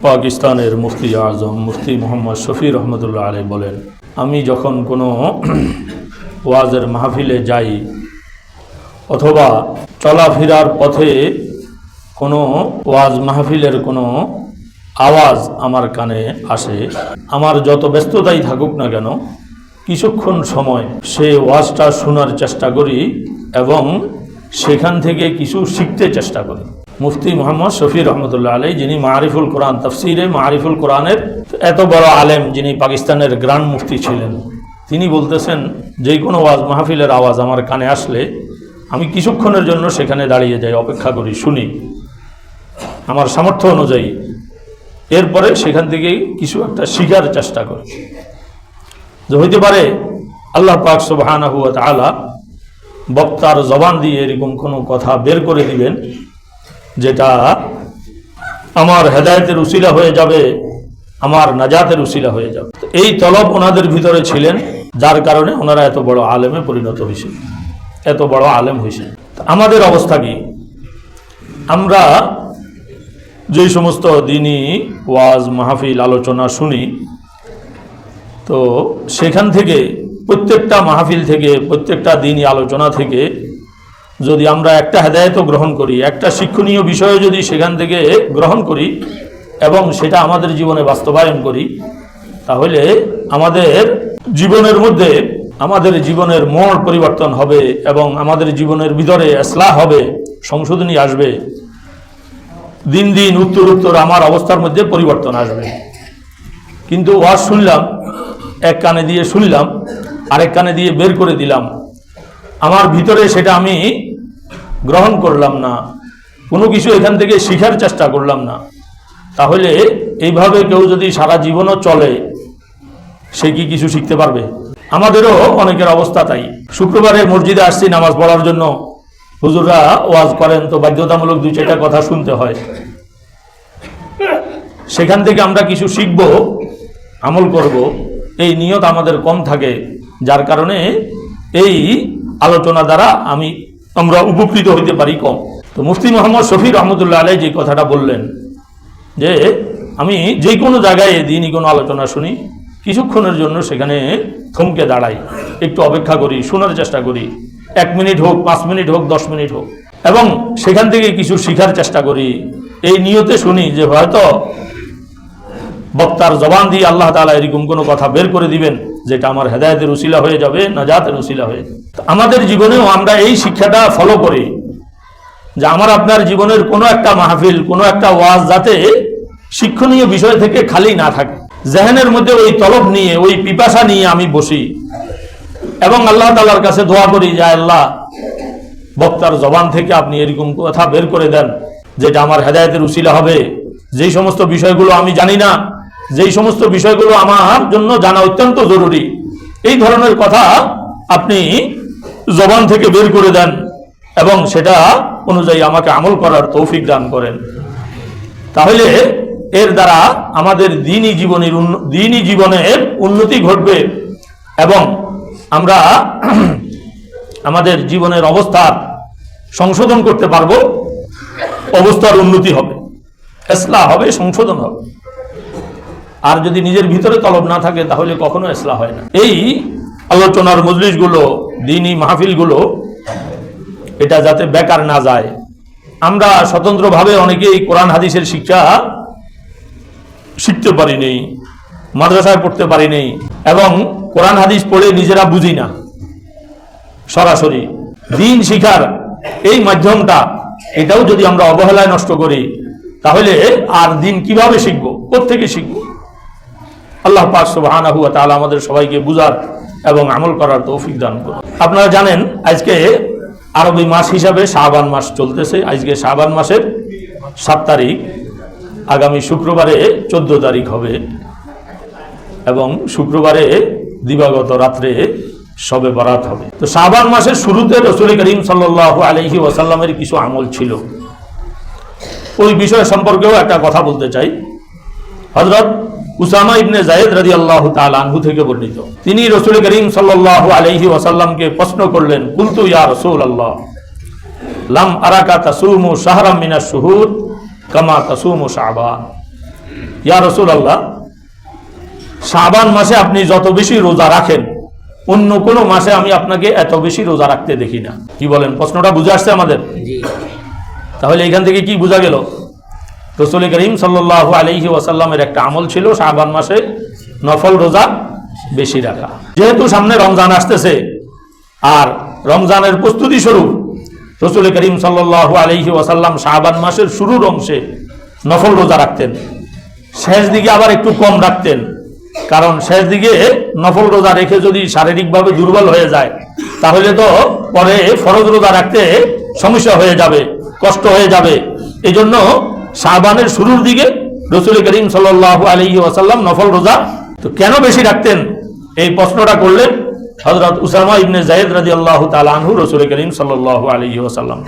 পাকিস্তানের মুফতি আজম মুফতি মোহাম্মদ শফি রহমতুল্লাহ আলাইহি বলেন, আমি যখন কোনো ওয়াজের মাহফিলে যাই অথবা চলাফেরার পথে কোনো ওয়াজ মাহফিলের কোনো আওয়াজ আমার কানে আসে, আমার যত ব্যস্ততাই থাকুক না কেন কিছুক্ষণ সময় সে ওয়াজটা শোনার চেষ্টা করি এবং সেখান থেকে কিছু শিখতে চেষ্টা করি। মুফতি মোহাম্মদ শফি রহমতুল্লাহ আলাইহি, যিনি মারিফুল কোরআন তাফসিরে মারিফুল কোরআনের এত বড় আলেম, যিনি পাকিস্তানের গ্র্যান্ড মুফতি ছিলেন, তিনি বলতেছেন যে কোনো ওয়াজ মাহফিলের আওয়াজ আমার কানে আসলে আমি কিছুক্ষণের জন্য সেখানে দাঁড়িয়ে যাই, অপেক্ষা করি, শুনি আমার সামর্থ্য অনুযায়ী, এরপরে সেখান থেকে কিছু একটা শিখার চেষ্টা করি। যে হইতে পারে আল্লাহ পাক সুবহানাহু ওয়া তাআলা বক্তার জবান দিয়ে এরকম কোনো কথা বের করে দিবেন যেটা আমার হেদায়েতের উসিলা হয়ে যাবে, আমার নাজাতের উসিলা হয়ে যাবে। এই তলব ওনাদের ভিতরে ছিলেন, যার কারণে ওনারা এত বড় আলেমে পরিণত হয়েছে, এত বড় আলেম হয়েছে। আমাদের অবস্থা কি? আমরা যে সমস্ত দিনই ওয়াজ মাহফিল আলোচনা শুনি, তো সেখান থেকে প্রত্যেকটা মাহফিল থেকে প্রত্যেকটা দিনই আলোচনা থেকে যদি আমরা একটা হেদায়েতও গ্রহণ করি, একটা শিক্ষণীয় বিষয় যদি সেখান থেকে গ্রহণ করি এবং সেটা আমাদের জীবনে বাস্তবায়ন করি, তাহলে আমাদের জীবনের মধ্যে আমাদের জীবনের মোড় পরিবর্তন হবে এবং আমাদের জীবনের ভিতরে ইসলাহ হবে, সংশোধনী আসবে, দিন দিন উত্তর উত্তর আমার অবস্থার মধ্যে পরিবর্তন আসবে। কিন্তু ওয়াজ শুনলাম, এক কানে দিয়ে শুনলাম, আরেক কানে দিয়ে বের করে দিলাম, আমার ভিতরে সেটা আমি গ্রহণ করলাম না, কোনো কিছু এখান থেকে শিখার চেষ্টা করলাম না, তাহলে এইভাবে কেউ যদি সারা জীবনও চলে সে কি কিছু শিখতে পারবে? আমাদেরও অনেকের অবস্থা তাই। শুক্রবারে মসজিদে আসছি নামাজ পড়ার জন্য, হুজুররা ওয়াজ করেন তো বাধ্যতামূলক 2-4টা কথা শুনতে হয়, সেখান থেকে আমরা কিছু শিখব, আমল করব, এই নিয়ত আমাদের কম থাকে, যার কারণে এই আলোচনা দ্বারা আমরা উপকৃত হইতে পারি কম। তো মুফতি মোহাম্মদ শফি রহমতুল্লাহ আলাইহি যে কথাটা বললেন যে আমি যে কোনো জায়গায় দিনই কোনো আলোচনা শুনি, কিছুক্ষণের জন্য সেখানে থমকে দাঁড়াই, একটু অপেক্ষা করি, শোনার চেষ্টা করি, 1 মিনিট হোক, 5 মিনিট হোক, 10 মিনিট হোক, এবং সেখান থেকে কিছু শিখার চেষ্টা করি। এই নিয়তে শুনি যে হয়তো বক্তার জবান দিয়ে আল্লাহ তাআলা এরকম কোনো কথা বের করে দিবেন যেটা আমার হেদায়েতের উসিলা হয়ে যাবে, নাজাতের উসিলা হয়ে যাবে। আমাদের জীবনেও আমরা এই শিক্ষাটা ফলো করি যে আমার আপনার জীবনের কোনো একটা মাহফিল, কোনো একটা ওয়াজ যাতে শিক্ষণীয় বিষয় থেকে খালি না থাকে, জেহেনের মধ্যে ওই তলব নিয়ে, ওই পিপাসা নিয়ে আমি বসি এবং আল্লাহ তাআলার কাছে দোয়া করি যে আল্লাহ বক্তার জবান থেকে আপনি এরকম কথা বের করে দেন যেটা আমার হেদায়েতের উসিলা হবে, যেই সমস্ত বিষয়গুলো আমি জানি না, যেই সমস্ত বিষয়গুলো আমার জন্য জানা অত্যন্ত জরুরি, এই ধরনের কথা আপনি জবান থেকে বের করে দেন এবং সেটা অনুযায়ী আমাকে আমল করার তৌফিক দান করেন। তাহলে এর দ্বারা আমাদের দ্বীনি জীবনের উন্নতি ঘটবে এবং আমরা আমাদের জীবনের অবস্থার সংশোধন করতে পারবো, অবস্থার উন্নতি হবে, ইসলাহ হবে, সংশোধন হবে। আর যদি নিজের ভিতরে তলব না থাকে তাহলে কখনো ইসলাহ হয় না। এই আলোচনার মজলিসগুলো, দ্বীনি মাহফিলগুলো, এটা যাতে বেকার না যায়। আমরা স্বতন্ত্রভাবে অনেকেই কোরআন হাদিসের শিক্ষা শিখতে পারিনি, মাদ্রাসায় পড়তে পারিনি এবং কোরআন হাদিস পড়ে নিজেরা বুঝি না। সরাসরি দ্বীন শিখার এই মাধ্যমটা, এটাও যদি আমরা অবহেলায় নষ্ট করি তাহলে আর দ্বীন কিভাবে শিখব, কোত্থেকে শিখব? আল্লাহ পাক সুবহানাহু ওয়া তাআলা আমাদের সবাইকে বুঝার এবং আমল করার তৌফিক দান করুন। আপনারা জানেন আজকে আরবি মাস হিসাবে শাবান মাস চলতেছে। আজকে শাবান মাসের 7 তারিখ, আগামী শুক্রবারে 14 তারিখ হবে এবং শুক্রবারে দিবাগত রাত্রে শবে বরাত হবে। তো শাবান মাসের শুরুতে রাসূল করিম সাল্লাল্লাহু আলাইহি ওয়াসাল্লামের কিছু আমল ছিল, ওই বিষয় সম্পর্কেও একটা কথা বলতে চাই। হযরত উসামা ইবনে যায়েদ রাদিয়াল্লাহু তাআলা আনহু থেকে বর্ণিত, তিনি রাসূল করিম সাল্লাল্লাহু আলাইহি ওয়াসাল্লামকে প্রশ্ন করলেন, কুলতু ইয়া রাসূলুল্লাহ লাম আরাকা তাসুমু শাহরাম মিনাশ শুহুর কামা তাসুমু শাবান। ইয়া রাসূলুল্লাহ, শাবান মাসে আপনি যত বেশি রোজা রাখেন অন্য কোনো মাসে আমি আপনাকে এত বেশি রোজা রাখতে দেখি না। কি বলেন? প্রশ্নটা বুঝে আসছে আমাদের? তাহলে এখান থেকে কি বোঝা গেল? রাসূল করিম সাল্লাল্লাহু আলাইহি ওয়াসাল্লামের একটা আমল ছিল শাবান মাসে নফল রোজা বেশি রাখা। যেহেতু সামনে রমজান আসতেছে আর রমজানের প্রস্তুতি স্বরূপ রাসূল করিম সাল্লাল্লাহু আলাইহি ওয়াসাল্লাম শাবান মাসের শুরুর অংশে নফল রোজা রাখতেন, শেষ দিকে আবার একটু কম রাখতেন। কারণ শেষ দিকে নফল রোজা রেখে যদি শারীরিকভাবে দুর্বল হয়ে যায় তাহলে তো পরে ফরজ রোজা রাখতে সমস্যা হয়ে যাবে, কষ্ট হয়ে যাবে। এই জন্য শাবানের শুরুর দিকে রাসূল করিম সাল্লাল্লাহু আলাইহি ওয়াসাল্লাম নফল রোজা তো কেন বেশি রাখতেন, এই প্রশ্নটা করলেন হযরত উসামা ইবনে যায়েদ রাদিয়াল্লাহু তাআলা আনহু রাসূল করিম সাল্লাল্লাহু আলাইহি ওয়াসাল্লাম।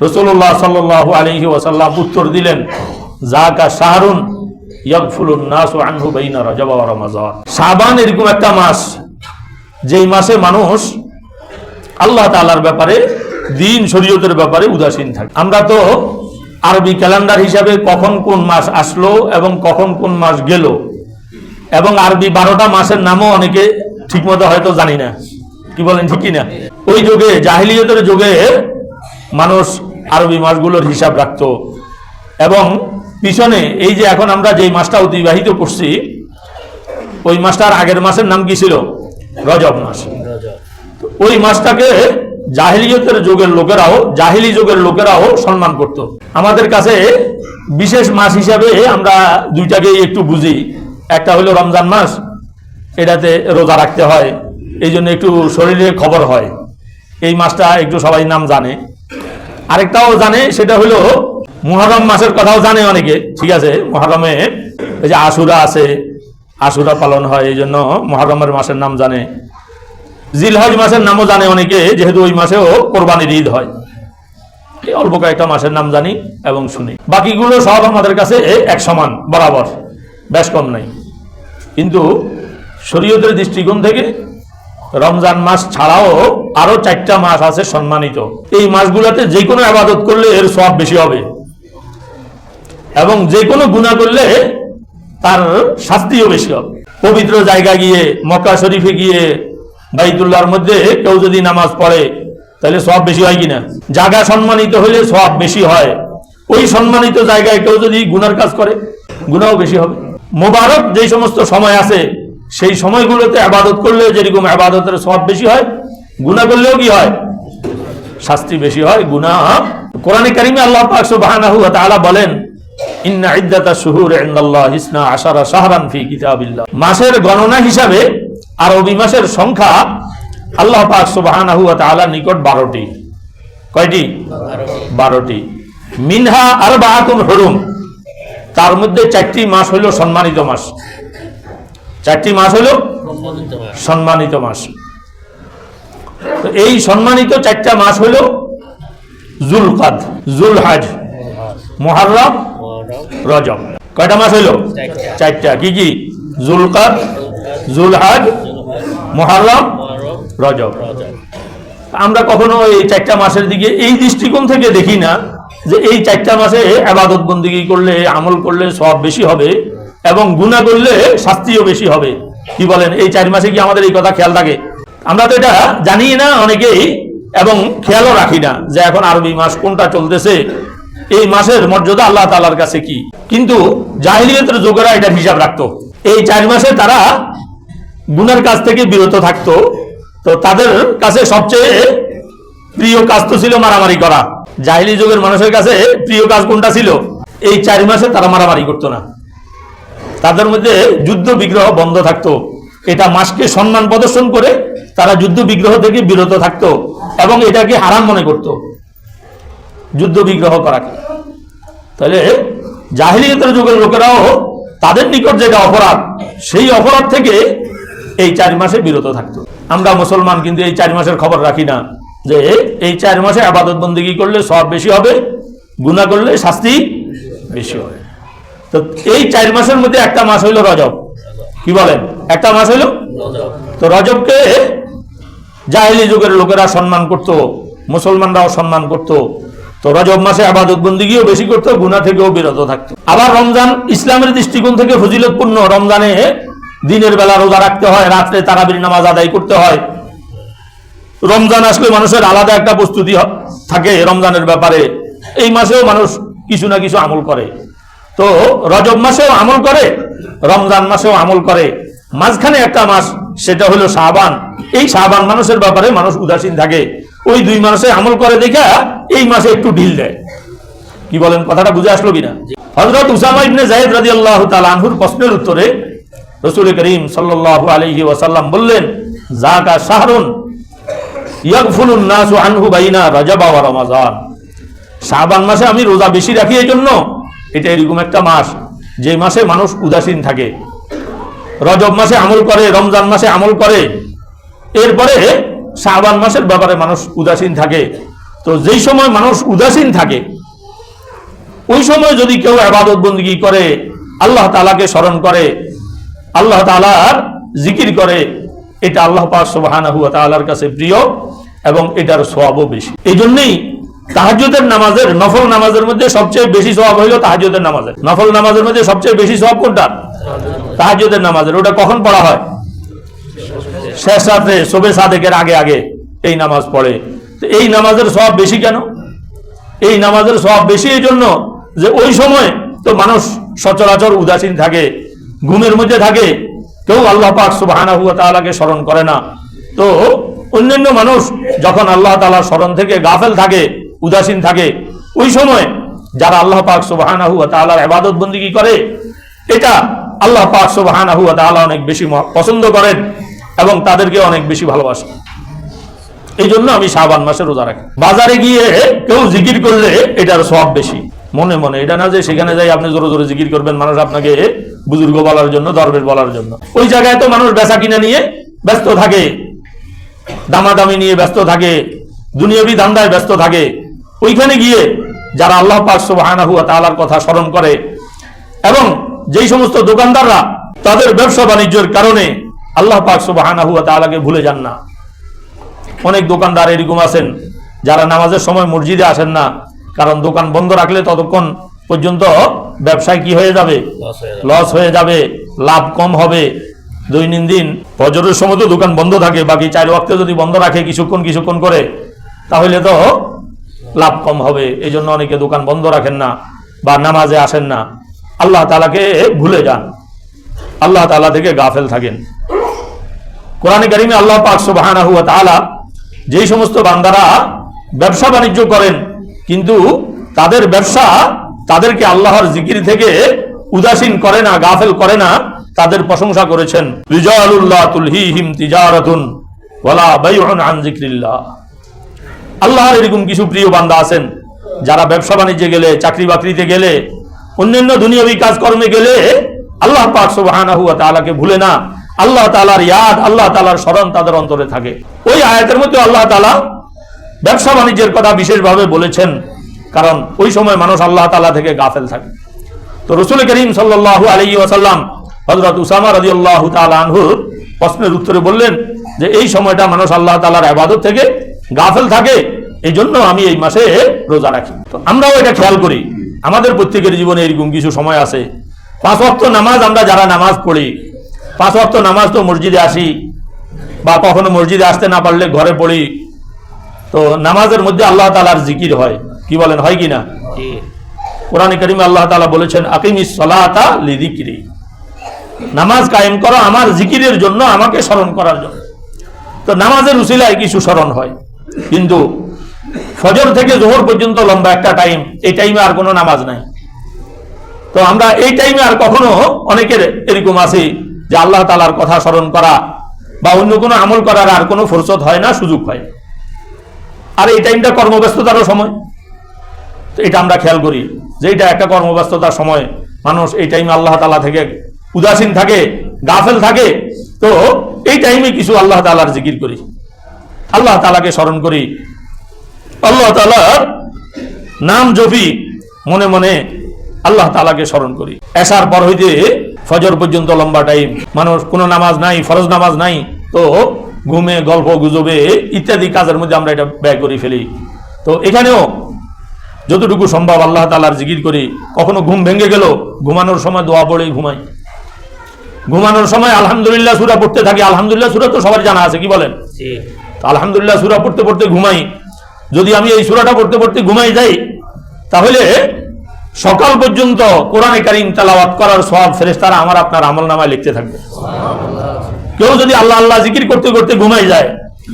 রাসূলুল্লাহ সাল্লাল্লাহু আলাইহি ওয়াসাল্লাম উত্তর দিলেন, যাকা শাহরুন ইয়াগফুলুন নাসু আনহু বাইনা রজব ওয়া রমাযান। শাবান এরকম একটা মাস যেই মাসে মানুষ আল্লাহ তাআলার ব্যাপারে, দ্বীন শরীয়তের ব্যাপারে উদাসীন থাকে। আমরা তো আরবি ক্যালেন্ডার হিসাবে কখন কোন মাস আসলো এবং কখন কোন মাস গেল এবং আরবি 12টা মাসের নামও অনেকে ঠিকমতো হয়তো জানি না। কি বলেন, ঠিক কি না? ওই যুগে, জাহিলিয়তের যুগে মানুষ আরবি মাসগুলোর হিসাব রাখত এবং পিছনে এই যে এখন আমরা যেই মাসটা অতিবাহিত করছি ওই মাসটার আগের মাসের নাম কি ছিল? রজব মাস। ওই মাসটাকে জাহিলিয়তের যুগের লোকেরাও, জাহিলি যুগের লোকেরাও সম্মান করত। আমাদের কাছে বিশেষ মাস হিসাবে আমরা দুইটাকেই একটু বুঝি। একটা হলো রমজান মাস, এটাতে রোজা রাখতে হয়, এই জন্য একটু শরীরে খবর হয়, এই মাসটা একটু সবাই নাম জানে। আরেকটাও জানে, সেটা হলো মুহররম মাসের কথাও জানে অনেকে। ঠিক আছে, মুহররমে এই যে আশুরা আছে, আশুরা পালন হয়, এই জন্য মুহররমের মাসের নাম জানে। জিলহজ মাসের নামও জানে অনেকে, যেহেতু ওই মাসেও কোরবানির ঈদ হয়। এই অল্প কয়েকটা মাসের নাম জানি এবং শুনি, বাকিগুলো সব আমাদের কাছে এক সমান, বরাবর, বেশ কম নাই। কিন্তু শরীয়তের দৃষ্টিকোণ থেকে রমজান মাস ছাড়াও আরো 4টা মাস আছে সম্মানিত। এই মাসগুলোতে যে কোনো ইবাদত করলে এর সওয়াব বেশি হবে এবং যে কোনো গুনাহ করলে তার শাস্তিও বেশি হবে। পবিত্র জায়গা গিয়ে, মক্কা শরীফে গিয়ে, বাইতুল্লাহর মধ্যে কেউ যদি নামাজ পড়ে তাহলে সওয়াব বেশি হয় কিনা? জায়গা সম্মানিত হলে সওয়াব বেশি হয়। ওই সম্মানিত জায়গায় কেউ যদি গুনার কাজ করে গুনাহও বেশি হবে। মোবারক যে সমস্ত সময় আছে সেই সময়গুলোতে ইবাদত করলে যেরকম ইবাদতের সওয়াব বেশি হয়, গুনাহ করলেও কি হয়? শাস্তি বেশি হয়, গুনাহ। কোরআনে কারিমে আল্লাহ পাক সুবহানাহু ওয়া তাআলা বলেন, ইন্না ইদ্দাতাশ শুহুরি ইনদাল্লাহি 12 শাহরান ফি কিতাবিল্লাহ। মাসের গণনা হিসাবে আরবি মাসের সংখ্যা আল্লাহ পাক সুবহানাহু ওয়া তাআলার নিকট 12টি। কয়টি? 12টি। মিনহা আরবাআতুন হুরুম, তার মধ্যে 4টি মাস হলো সম্মানিত মাস। 4টি মাস হলো সম্মানিত মাস। তো এই সম্মানিত 4টা মাস হলো যুলকাদ, যুলহজ, মুহররম, রজব। কয়টা মাস হলো? 4টা। কি কি? যুলকাদ, যুলহজ, মুহররম, রজব। আমরা কখনো এই 4টা মাসের দিকে এই দৃষ্টিকোণ থেকে দেখি না যে এই 4টা মাসে ইবাদত বন্দেগী করলে, আমল করলে সওয়াব বেশি হবে এবং গুনাহ করলে শাস্তিও বেশি হবে। কি বলেন? এই 4 মাসে কি আমাদের এই কথা খেয়াল থাকে? আমরা তো এটা জানি না অনেকেই এবং খেয়ালও রাখি না যে এখন আরবি মাস কোনটা চলতেছে, এই মাসের মর্যাদা আল্লাহ তাআলার কাছে কি। কিন্তু জাহিলিয়তের যুগেরা এটার হিসাব রাখতো। এই 4 মাসে তারা গুনার কাজ থেকে বিরত থাকতো। তো তাদের কাছে সবচেয়ে প্রিয় কাজ তো ছিল মারামারি করা। জাহিলি যুগের মানুষের কাছে প্রিয় কাজ কোনটা ছিল? এই 4 মাসে তারা মারামারি করতো না, তাদের মধ্যে যুদ্ধ বিগ্রহ বন্ধ থাকতো। এটা মাসকে সম্মান প্রদর্শন করে তারা যুদ্ধ বিগ্রহ থেকে বিরত থাকতো এবং এটাকে হারাম মনে করত, যুদ্ধ বিগ্রহ করাকে। তাহলে জাহিলিয়তের যুগের লোকেরাও তাদের নিকট যেটা অপরাধ, সেই অপরাধ থেকে এই 4 মাসে বিরত থাকতো। আমরা মুসলমান কিন্তু এই 4 মাসের খবর রাখি না যে এই 4 মাসে ইবাদত বন্দেগী করলে সওয়াব বেশি হবে, গুনাহ করলে শাস্তি বেশি হবে। তো এই 4 মাসের মধ্যে একটা মাস হইল রজব। কি বলেন? একটা মাস হইল রজব। তো রজবকে জাহিলি যুগের লোকেরা সম্মান করত, মুসলমানরাও সম্মান করত। তো রজব মাসে ইবাদত বন্দেগীও বেশি করতো, গুনাহ থেকেও বিরত থাকতো। আবার রমজান ইসলামের দৃষ্টিকোণ থেকে ফজিলতপূর্ণ। রমজানে দিনের বেলা রোজা রাখতে হয়, রাত্রে তারাবির নামাজ আদায় করতে হয়। রমজান আসলে মানুষের আলাদা একটা প্রস্তুতি থাকে রমজানের ব্যাপারে। এই মাসেও মানুষ কিছু না কিছু আমল করে। তো রজব মাসেও আমল করে, রমজান মাসেও আমল করে। মাঝখানে একটা মাস, সেটা হলো শাবান। এই শাবান মানুষের ব্যাপারে মানুষ উদাসীন থাকে। ওই 2 মাসে আমল করে দেখা এই মাসে একটু ঢিল দেয়। কি বলেন, কথাটা বুঝে আসলো কিনা? হযরত উসামা ইবনে যায়েদ রাদিয়াল্লাহু তাআলা আনহুর প্রশ্নের উত্তরে রাসূল করিম সাল্লাল্লাহু আলাইহি ওয়াসাল্লাম বললেন, যাকা শাহরুন ইয়াগফুলুন নাসু আনহু বাইনা রজব ওয়া রমাজান। শাবান মাসে আমি রোজা বেশি রাখি, এই জন্য এটা এরকম একটা মাস যে মাসে মানুষ উদাসীন থাকে। রজব মাসে আমল করে, রমজান মাসে আমল করে, এরপরে শাবান মাসের ব্যাপারে মানুষ উদাসীন থাকে। তো যেই সময় মানুষ উদাসীন থাকে, ওই সময় যদি কেউ ইবাদত বন্দেগী করে, আল্লাহ তাআলাকে স্মরণ করে, আল্লাহ তাআলার জিকির করে, এটা আল্লাহ পাক সুবহানাহু ওয়া তাআলার কাছে প্রিয় এবং এটার সওয়াবও বেশি। এই জন্যই তাহাজ্জুদের নামাজের, নফল নামাজের মধ্যে সবচেয়ে বেশি সওয়াব হইল তাহাজ্জুদের নামাজের। নফল নামাজের মধ্যে সবচেয়ে বেশি সওয়াব কোনটা? তাহাজ্জুদের নামাজের। ওটা কখন পড়া হয়? শেষ রাতে, শবে সাদেকের আগে আগে এই নামাজ পড়ে। তো এই নামাজের সওয়াব বেশি কেন? এই নামাজের সওয়াব বেশি এই জন্য যে ওই সময় তো মানুষ সচরাচর উদাসীন থাকে, ঘুমের মধ্যে থাকে, কেউ আল্লাহ পাক সুবহানাহু ওয়া তাআলাকে স্মরণ করে না। তো অন্যান্য মানুষ যখন আল্লাহ তাআলার স্মরণ থেকে গাফেল থাকে, উদাসীন থাকে, ওই সময় যারা আল্লাহ পাক সুবহানাহু ওয়া তাআলার ইবাদত বন্দেগী করে, এটা আল্লাহ পাক সুবহানাহু ওয়া তাআলা অনেক বেশি পছন্দ করেন এবং তাদেরকে অনেক বেশি ভালোবাসেন। এই জন্য আমি শাবান মাসে রোজা রাখি। বাজারে গিয়ে কেউ জিকির করলে এটার সওয়াব বেশি। মনে মনে, এটা না যে সেখানে যাই আপনি জোরে জোরে জিকির করবেন, মানুষ আপনাকে বুজুর্গ বলার জন্য, দরবেশ বলার জন্য। ওই জায়গায় তো মানুষ বেচা কিনা নিয়ে ব্যস্ত থাকে, দামাদামি নিয়ে ব্যস্ত থাকে, দুনিয়াবি ধান্দায় ব্যস্ত থাকে। ওইখানে গিয়ে যারা আল্লাহ পাক সুবহানাহু ওয়া তাআলার কথা স্মরণ করে এবং যেই সমস্ত দোকানদাররা তাদের ব্যবসা বাণিজ্যের কারণে আল্লাহ পাক সুবহানাহু ওয়া তাআলাকে ভুলে যান না। অনেক দোকানদার এরকম আছেন যারা নামাজের সময় মসজিদে আসেন না, কারণ দোকান বন্ধ রাখলে ততক্ষণ পর্যন্ত ব্যবসায় কি হয়ে যাবে? লস হয়ে যাবে, লাভ কম হবে। দৈনন্দিন ফজরের সময় তো দোকান বন্ধ থাকে, বাকি 4 ওয়াক্তে যদি বন্ধ রাখে কিছুক্ষণ করে, তাহলে তো লাভ কম হবে। এই জন্য অনেকে দোকান বন্ধ রাখেন না বা নামাজে আসেন না, আল্লাহ তাআলাকে ভুলে যান, আল্লাহ তাআলা থেকে গাফেল থাকেন। কোরআনে কারিমে আল্লাহ পাক সুবহানাহু ওয়া তাআলা যেই সমস্ত বান্দারা ব্যবসা বাণিজ্য করেন কিন্তু তাদের ব্যবসা তাদেরকে আল্লাহর জিকির থেকে উদাসীন করে না, গাফেল করে না, তাদের প্রশংসা করেছেন। রিজালুল্লাহ তুলহিহিম তিজারাতুন ওয়ালা বাইউন আন যিকরিল্লাহ। আল্লাহর এরকম কিছু প্রিয় বান্দা আছেন যারা ব্যবসা বাণিজ্যে গেলে, চাকরি বাকরিতে গেলে, অন্যান্য দুনিয়াবী কাজকর্মে গেলে আল্লাহ পাক সুবহানাহু ওয়া তাআলাকে ভুলে না। আল্লাহ তাআলার ইয়াদ, আল্লাহ তাআলার স্মরণ তাদের অন্তরে থাকে। ওই আয়াতের মধ্যে আল্লাহ তাআলা ব্যবসা বাণিজ্যের কথা বিশেষভাবে বলেছেন, কারণ ওই সময় মানুষ আল্লাহ তাআলা থেকে গাফেল থাকে। তো রাসূল করিম সাল্লাল্লাহু আলাইহি ওয়াসাল্লাম হযরত উসামা রাদিয়াল্লাহু তাআলা আনহুর প্রশ্নের উত্তরে বললেন যে এই সময়টা মানুষ আল্লাহ তাআলার ইবাদত থেকে গাফেল থাকে, এই জন্য আমি এই মাসে রোজা রাখি। তো আমরাও এটা খেয়াল করি, আমাদের প্রত্যেকের জীবনে এরকম কিছু সময় আছে। 5 ওয়াক্ত নামাজ আমরা যারা নামাজ পড়ি, 5 ওয়াক্ত নামাজ তো মসজিদে আসি, বা কখনো মসজিদে আসতে না পারলে ঘরে পড়ি। তো নামাজের মধ্যে আল্লাহ তাআলার জিকির হয়, কি বলেন, হয় কিনা? কোরআনে কারিমে আল্লাহ তাআলা বলেছেন, আকিমিস সালাতা লিযিকরি, নামাজ কায়েম করো আমার জিকিরের জন্য, আমাকে স্মরণ করার জন্য। তো নামাজের উসিলায় কিছু স্মরণ হয়, কিন্তু ফজর থেকে জোহর পর্যন্ত লম্বা একটা টাইম, এই টাইমে আর কোনো নামাজ নাই। তো আমরা এই টাইমে আর কখনো, অনেকের এরকম আছে যে আল্লাহ তাআলার কথা স্মরণ করা বা অন্য কোনো আমল করার আর কোনো ফুরসত হয় না, সুযোগ হয়। আর এই টাইমটা কর্মব্যস্ততারও সময়। তো এটা আমরা খেয়াল করি যে এটা একটা কর্মব্যস্ততার সময়, মানুষ এই টাইমে আল্লাহ তাআলা থেকে উদাসীন থাকে, গাফেল থাকে। তো এই টাইমে কিছু আল্লাহ তাআলার জিকির করি, আল্লাহ তাআলাকে স্মরণ করি, আল্লাহ তাআলার নাম জপি, মনে মনে আল্লাহ তাআলাকে স্মরণ করি। এশার পর হইতে ফজর পর্যন্ত লম্বা টাইম, মানুষ কোনো নামাজ নাই, ফরজ নামাজ নাই, তো ঘুমে, গল্প গুজবে ইত্যাদি কাজের মধ্যে আমরা এটা ব্যয় করে ফেলি। তো এখানেও যতটুকু সম্ভব আল্লাহ তাআলার জিকির করি। কখনো ঘুম ভেঙে গেল, ঘুমানোর সময় দোয়া পড়েই ঘুমাই। ঘুমানোর সময় আলহামদুলিল্লাহ সূরা পড়তে থাকি। আলহামদুলিল্লাহ সূরা তো সবার জানা আছে, কি বলেন? আলহামদুলিল্লাহ সূরা পড়তে পড়তে ঘুমাই। যদি আমি এই সূরাটা পড়তে পড়তে ঘুমাই যাই, তাহলে সকাল পর্যন্ত কোরআনে কারীম তেলাওয়াত করার সওয়াব ফেরেশতারা আমার আপনার আমলনামায় লিখতে থাকবে। কেউ যদি আল্লাহ আল্লাহ জিকির করতে করতে ঘুমাই যায়,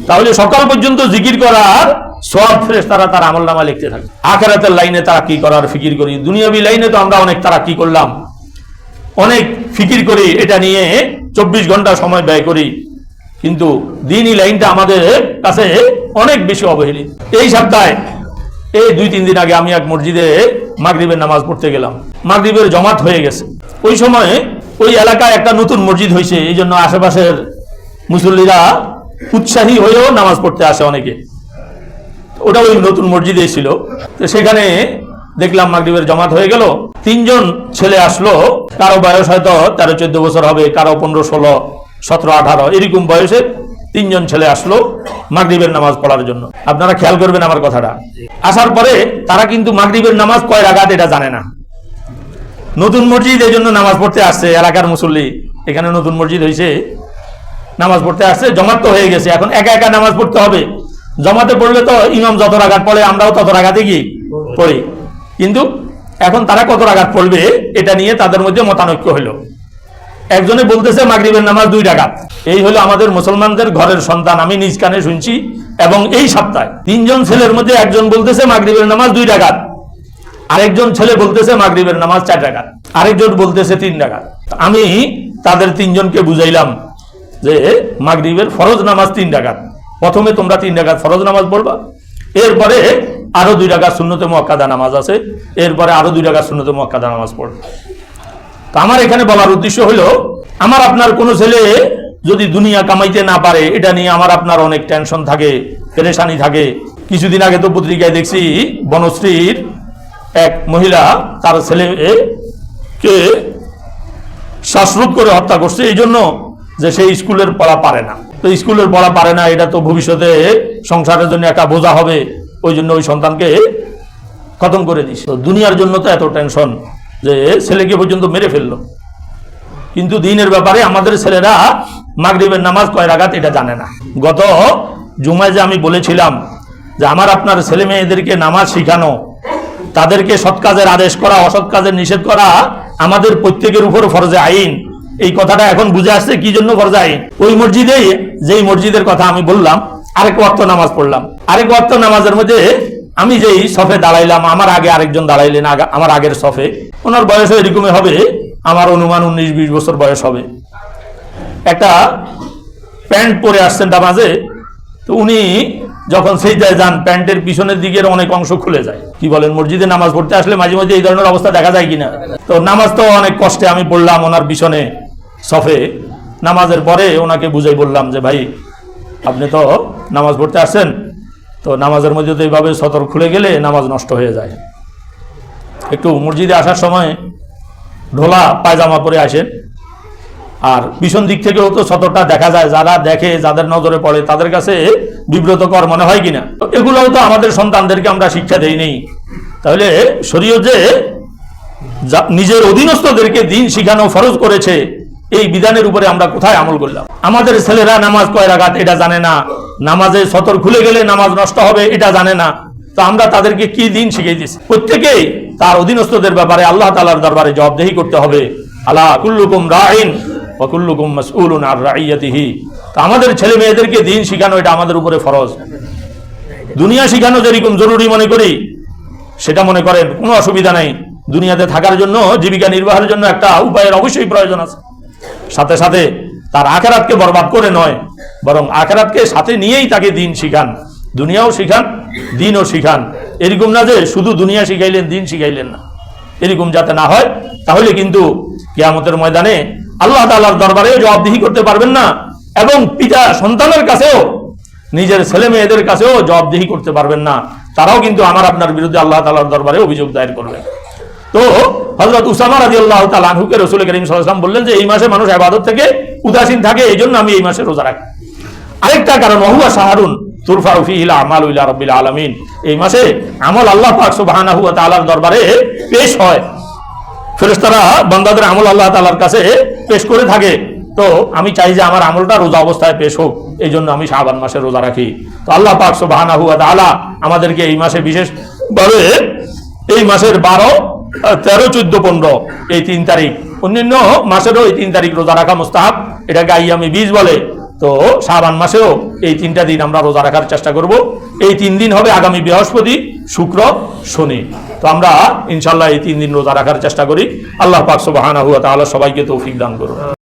তাহলে সকাল পর্যন্ত জিকির করার সওয়াব ফেরেশতারা তার আমলনামায় লিখতে থাকবে। আখিরাতের লাইনে তারাক্কি করার ফিকির করি, দুনিয়াবি লাইনে তো আমরা অনেক তারাক্কি করলাম, অনেক ফিকির করি, এটা নিয়ে 24 ঘন্টা সময় ব্যয় করি, কিন্তু দ্বীনি লাইনটা আমাদের কাছে অনেক বেশি অবহেলিত। এই সপ্তাহে এই 2-3 দিন আগে আমি এক মসজিদে মাগরিবের নামাজ পড়তে গেলাম। মাগরিবের জমাত হয়ে গেছে। ওই সময় ওই এলাকায় একটা নতুন মসজিদ হয়েছে, এই জন্য আশেপাশের মুসল্লিরা উৎসাহী হয়েও নামাজ পড়তে আসে অনেকে। ওটা ওই নতুন মসজিদে ছিল। তো সেখানে দেখলাম মাগরিবের জমাত হয়ে গেল, 3 জন ছেলে আসলো। কারো বয়স হয়তো 13-14 বছর হবে, কারো 15-16, 17-18 এরকম বয়সে 3 জন ছেলে আসলো মাগরিবের নামাজ পড়ার জন্য। আপনারা খেয়াল করবেন আমার কথাটা। আসার পরে তারা কিন্তু মাগরিবের নামাজ কয় রাকাত এটা জানে না। নতুন মসজিদ, এই জন্য নামাজ পড়তে আসছে এলাকার মুসল্লি, এখানে নতুন মসজিদ হয়েছে, নামাজ পড়তে আসছে। জমাত তো হয়ে গেছে, এখন একা একা নামাজ পড়তে হবে। জমাতে পড়লে তো ইমাম যত রাকাত পড়ে আমরাও তত রাকাতে কি পড়ি, কিন্তু এখন তারা কত রাকাত পড়বে এটা নিয়ে তাদের মধ্যে মতানৈক্য হলো। একজনে বলতেছে মাগরিবের নামাজ 2 রাকাত। এই হলো আমাদের মুসলমানদের ঘরের সন্তান, আমি নিজ কানে শুনছি। এবং এই সপ্তাহে 3 জন ছেলের মধ্যে একজন বলতেছে মাগরিবের নামাজ 2 রাকাত, আরেকজন ছেলে বলতেছে মাগরিবের নামাজ 4 রাকাত, আরেকজন বলতেছে 3 রাকাত। আমি তাদের 3 জনকে বুঝাইলাম যে মাগরিবের ফরজ নামাজ 3 রাকাত। প্রথমে তোমরা 3 রাকাত ফরজ নামাজ পড়বা, এরপরে আরো 2 রাকাত সুন্নতে মুআক্কাদা নামাজ আছে, এরপরে আরো 2 রাকাত সুন্নতে মুআক্কাদা নামাজ পড়বে। তো আমার এখানে বলার উদ্দেশ্য হলো, আমার আপনার কোনো ছেলে যদি দুনিয়া কামাইতে না পারে, এটা নিয়ে আমার আপনার অনেক টেনশন থাকে, পেরেশানি থাকে। কিছুদিন আগে তো পত্রিকায় দেখছি বনশ্রীর এক মহিলা তার ছেলেকে শ্বাসরোধ করে হত্যা করছে, এই জন্য যে সে স্কুলের পড়া পারে না। তো স্কুলের পড়া পারে না, এটা তো ভবিষ্যতে সংসারের জন্য একটা বোঝা হবে, ওই জন্য ওই সন্তানকে খতম করে দিছে। তো দুনিয়ার জন্য তো এত টেনশন যে ছেলেকে পর্যন্ত মেরে ফেললো। কিন্তু দ্বীনের ব্যাপারে আমাদের ছেলেরা মাগরিবের নামাজ কয় রাকাত এটা জানে না। গত জুমায় যে আমি বলেছিলাম যে আমার আপনার ছেলে মেয়েদেরকে নামাজ শিখানো, তাদেরকে সৎ কাজের আদেশ করা, অসৎ কাজের নিষেধ করা আমাদের প্রত্যেকের উপর ফরজে আইন। এই কথাটা এখন বুঝে আসছে কি জন্য ফরজে আইন। ওই মসজিদেই, যেই মসজিদের কথা আমি বললাম, আরেক ওয়াক্ত নামাজ পড়লাম। আরেক ওয়াক্ত নামাজের মধ্যে আমি যেই সফে দাঁড়াইলাম, আমার আগে আরেকজন দাঁড়াইলেন আমার আগের সফে। ওনার বয়সও এরকমই হবে, আমার অনুমান 19-20 বছর বয়স হবে। একটা প্যান্ট পরে আসছেন নামাজে, তো উনি যখন সেইটায় যান প্যান্টের পিছনের দিকের অনেক অংশ খুলে যায়। কি বলেন, মসজিদে নামাজ পড়তে আসলে মাঝে মাঝে এই ধরনের অবস্থা দেখা যায় কিনা? তো নামাজ তো অনেক কষ্টে আমি পড়লাম ওনার পিছনে সফে। নামাজের পরে ওনাকে বুঝাই বললাম যে ভাই, আপনি তো নামাজ পড়তে আসছেন, তো নামাজের মধ্যে তো এইভাবে সতর খুলে গেলে নামাজ নষ্ট হয়ে যায়। একটু মসজিদে আসার সময় ঢোলা পায়জামা পরে আসেন, আর পিছন দিক থেকেও তো সতরটা দেখা যায়, যারা দেখে, যাদের নজরে পড়ে তাদের কাছে বিব্রতকর মনে হয় কিনা? এগুলোও তো আমাদের সন্তানদেরকে আমরা শিক্ষা দেই নেই। তাহলে শরীয়ত যে নিজের অধীনস্থদেরকে দ্বীন শিখানো ফরজ করেছে, এই বিধানের উপরে আমরা কোথায় আমল করলাম? আমাদের ছেলেরা নামাজ কয় রাকাত এটা জানে না, নামাজে সতর খুলে গেলে নামাজ নষ্ট হবে এটা জানে না। তো আমরা তাদেরকে কি দ্বীন শিখিয়ে দিচ্ছি? প্রত্যেকেই তার অধীনস্থদের ব্যাপারে আল্লাহ তাআলার দরবারে জবাবদেহি করতে হবে। আলা কুল্লুকুম রাইন ওয়া কুল্লুকুম মাসউলুন আন রাইয়াতিহি। তো আমাদের ছেলে মেয়েদেরকে দ্বীন শিখানো এটা আমাদের উপরে ফরজ। দুনিয়া শিখানো যেরকম জরুরি মনে করি, সেটা মনে করেন কোনো অসুবিধা নাই। দুনিয়াতে থাকার জন্য, জীবিকা নির্বাহের জন্য একটা উপায়ের অবশ্যই প্রয়োজন আছে। সাথে সাথে তার আখিরাতকে বরবাদ করে নয়, বরং আখিরাতকে সাথে নিয়েই তাকে দ্বীন শিখান, দুনিয়াও শিখান, দ্বীনও শিখান। এরকম না যে শুধু দুনিয়া শিখাইলেন, দ্বীন শিখাইলেন না, এরকম যাতে না হয়। তাহলে কিন্তু কিয়ামতের ময়দানে আল্লাহ তাআলার দরবারেও জবাবদিহি করতে পারবেন না, এবং পিতা সন্তানের কাছেও, নিজের ছেলে মেয়েদের কাছেও জবাবদিহি করতে পারবেন না। তারাও কিন্তু আমার আপনার বিরুদ্ধে আল্লাহ তাআলার দরবারে অভিযোগ দায়ের করবে। তো হযরত উসামা রাদিয়াল্লাহু তাআলা আনহুকে রাসূল করিম সাল্লাল্লাহু আলাইহি ওয়াসাল্লাম বললেন যে এই মাসে মানুষ ইবাদত থেকে উদাসীন থাকে, এই জন্য আমি এই মাসে রোজা রাখি। আরেকটা কারণ, ওহুয়া শাহরুন তুরফাউ ফীহিল আমালু ইলা রাব্বিল আলামিন। এই মাসে আমল আল্লাহ পাক সুবহানাহু ওয়া তাআলার দরবারে পেশ হয়। ফেরেশতারা বান্দাদের আমল আল্লাহ তাআলার কাছে পেশ করে থাকে। তো আমি চাই যে আমার আমলটা রোজা অবস্থায় পেশ হোক, এই জন্য আমি শাবান মাসে রোজা রাখি। তো আল্লাহ পাক সুবহানাহু ওয়া তাআলা আমাদেরকে এই মাসে বিশেষভাবে এই মাসের 12, 13, 14, 15 এই 3 তারিখ, অন্যান্য মাসেরও এই 3 তারিখ রোজা রাখা মুস্তাহাব, এটাকে আইয়ামে বীজ বলে। তো শাবান মাসেও এই 3টা দিন আমরা রোজা রাখার চেষ্টা করব। এই 3 দিন হবে আগামী বৃহস্পতি, শুক্র, শনি। তো আমরা ইনশাআল্লাহ এই 3 দিন রোজা রাখার চেষ্টা করি। আল্লাহ পাক সুবহানাহু ওয়া তাআলা সবাইকে তৌফিক দান করুন।